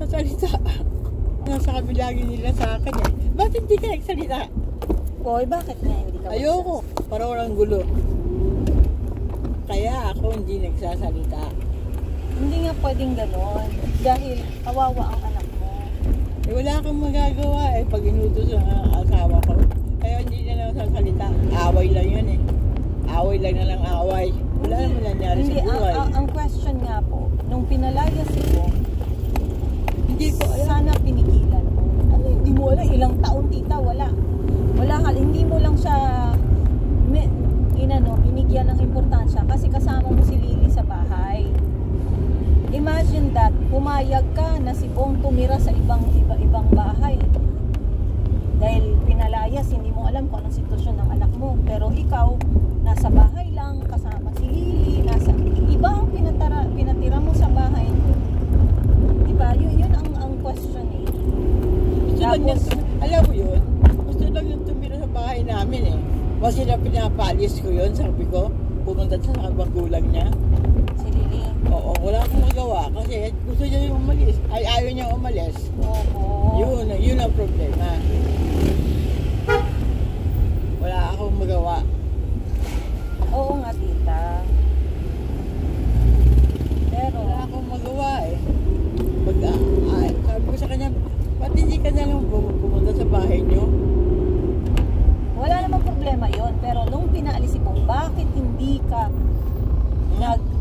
nagsasalita. Nasa kabilagi nila sa akin eh. Ba't hindi ka nagsalita? Boy, bakit nga hindi ka Ayoko. Para walang gulo. Kaya ako hindi nagsasalita. Hindi nga pwedeng gano'n. Dahil kawawa ang anak mo. Eh, wala kang magagawa eh. Pag inutos ng asawa ko. Kaya hindi na lang sasalita. Away lang yan eh. Away lang na lang away. Wala naman nangyari Hindi, sa buhay. ang question nga po, nung pinalaya si Bong, Hindi ko alam. sana pinigilan mo. Ano, hindi mo alam, ilang taon tita, wala. Wala ka, hindi mo lang siya binigyan ng importansya kasi kasama mo si Lily sa bahay. Imagine that, pumayag ka na si Bong tumira sa ibang bahay. Dahil pinalayas, hindi mo alam kung anong sitwasyon ng anak mo. Pero ikaw, nasa bahay lang, kasama si Lily, iba ang pinatira mo sa bahay. Diba? Yun ang question eh. Gusto lang niya, alam mo yun, gusto lang yung tumira sa bahay namin eh. Kasi na pinapalis ko yun, sabi ko, pumunta sa magulang niya. Si Lily. Oo, wala akong magawa kasi gusto niya yung umalis. Ay, ayaw niya umalis. Oo. Yun ang problema. Wala akong magawa. Oo nga tita. Pero Wala akong magawa eh. Sabi ko sa kanya, ba't hindi ka na lang pumunta sa bahay niyo? wala namang problema yon. Pero nung pinaalis si Bong, bakit hindi ka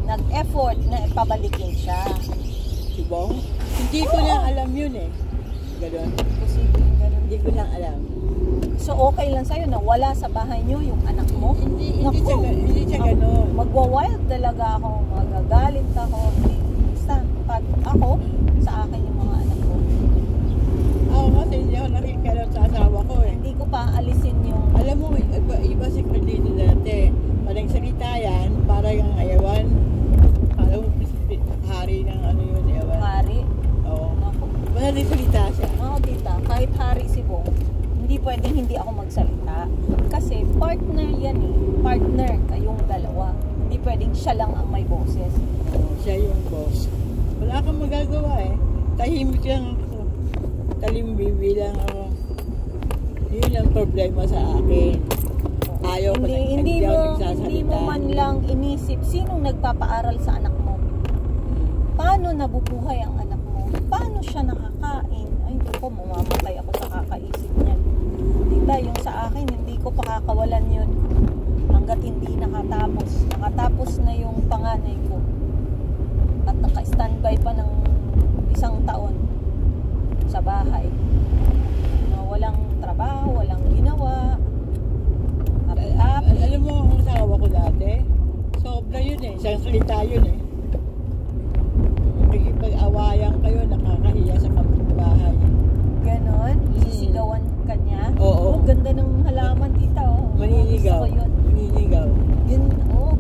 nag-effort na pabalikin siya? Si Bong? Hindi ko lang alam yun eh. Ganon. Posibleng ganun. Hindi ko lang alam. So okay lang sa'yo na wala sa bahay niyo yung anak mo? Hindi Naku, siya ganon. magwa-wild talaga ako, magagalit ako. Basta, pag ako, sa akin yung mga anak ko. Ako kasi hindi ako nakikialam sa asawa ko eh. Hindi ko pa alisin yung... Alam mo, iba si Carlito dati. Parang salita yan, parang yung ayawan. Parang hari ng ano yun, ayawan. Hari. Oo. Naku. Basta nagsalita siya. Ako tita, kahit hari si Bong, hindi pwedeng hindi ako magsalita. Kasi partner yan eh. Partner kayong dalawa. Hindi pwedeng siya lang ang may boses. Oo, siya yung boss. Wala kang magagawa eh. Tahimik lang ako. Talimbibi lang ako. Yun ang problema sa akin. Ayaw ko Hindi ako nagsasalita. mo man lang inisip sinong nagpapaaral sa anak mo. Paano nabubuhay ang anak mo? Paano siya nakakain? Ay, ko mamamatay ako sa kakaisip niyan. Tita, yung sa akin, hindi ko pakakawalan yun. Hanggat hindi nakatapos. Nakatapos na yung panganay ko. At naka-standby pa ng 1 taon sa bahay. Walang trabaho, walang ginawa. Alam mo, ang asawa ko dati, sobra yun eh. Isang salita yun eh. Pag-awayan kayo, nakakahiya sa kapitbahay. Ganon? Sisigawan ka niya? Oo. Oh, ganda ng halaman, tita. Oh. Maninigaw. Gusto ko yun. Maninigaw. Yun, oh.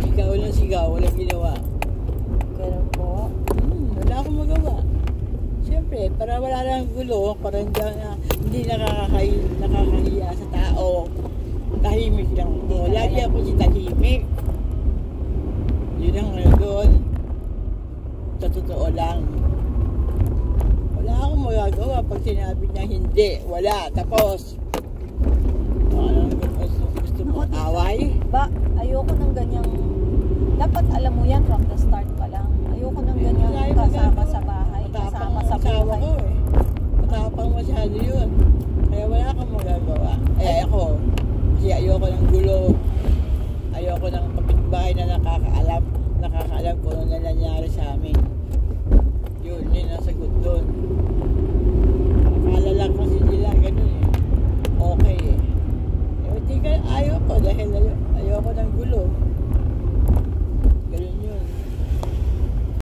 Sigaw lang sigaw, walang ginawa. Ganun po. Wala akong magawa. Siyempre, para wala lang gulo, para hindi nakakahiya sa tao. Tahimik lang ako. Lagi ako si tahimik. Yun ang ano doon. Sa totoo lang. Wala akong magagawa pag sinabi niya hindi. Wala. Tapos. Gusto mo away? Ba, ayoko ng ganyang... Dapat alam mo yan from the start pa lang. Ayoko ng ganyang kasama sa bahay. Kasama sa buhay. Ko eh. Matapang masyado yun. Kaya wala kang magagawa. Eh ako, kasi ayoko ng gulo. Ayoko ng kapitbahay na nakakaalam kung ano nangyari sa amin. Yun ang sagot doon. Akala lang kasi